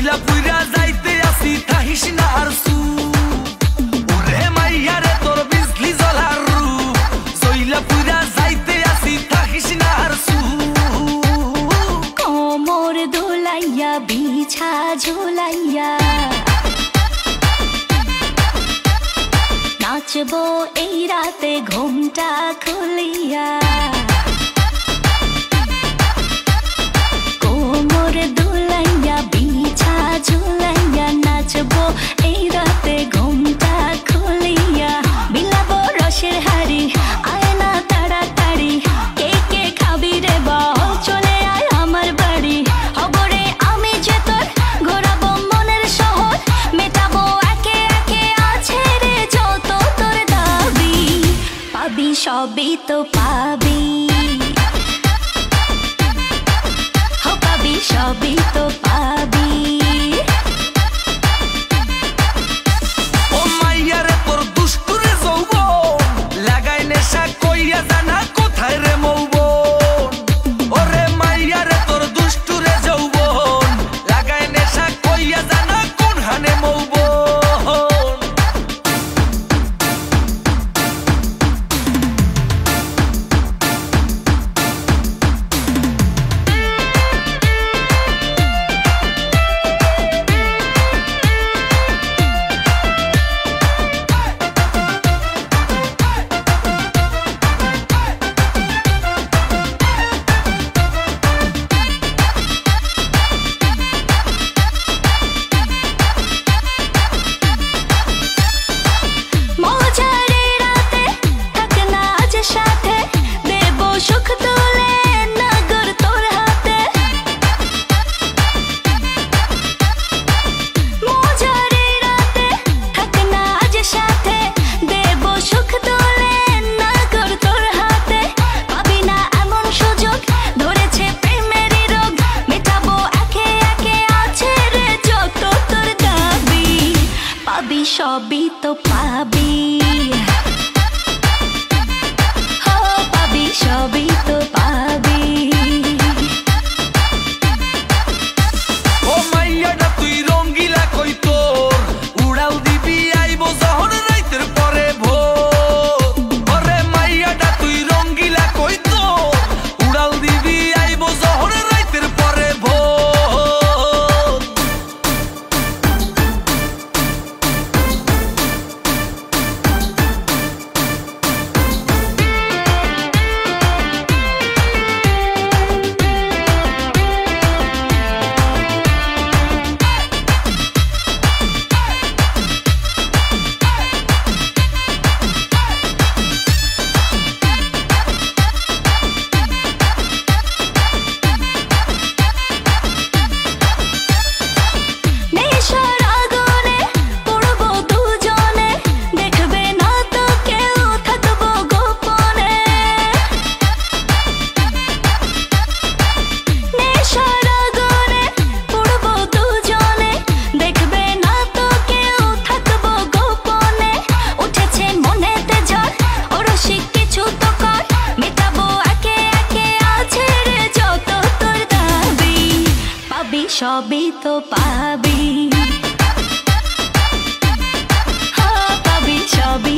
জইলা পুইরা যাইতে আসি থাকিস না আর সু ওরে মাইয়া রে তোর বিজলি জ্বলার রূপ জইলা পুইরা যাইতে আসি থাকিস না আর সু কোমর দোলাইয়া বিছা ঝুলাইয়া নাচবো এই রাতে ঘুমটা খুলিয়া কোমর দোলাইয়া বিছা ঝুলাইয়া নাচবো এই রাতে ঘুমটা খুলিয়া বিলাবো রসের হাড়ি আয় না তাড়াতাড়ি কে কে খাবি রে বল চলে আয় আমার বাড়ি হবরে আমি যে তোর ঘোরাবো মনের শহর মেটাবো একে একে আছে রে যত তোর দাবি পাবি সবই তো পাবি পাবি সবই তো পাবি ও মাইয়া রে তোর দুষ্টুরে যৌবন লাগাই নেশা কইয়া জানা কোথায় রে মৌবন ওরে মাইয়া রে তোর দুষ্টুরে যৌবন লাগাই নেশা কইয়া জানা কোন হানে মৌবন সবই তো পাবি পাবি সবই তো পাবি ও মাইয়াটা তুই রঙ্গিলা কই তোর উড়াল দিবি আইবো যখন রাইতের পরে ভোর ওরে মাইয়াটা তুই রঙ্গিলা কই তোর উড়াল দিবি আইবো যখন রাইতের পরে ভোর সবই তো পাবি পাবি সবই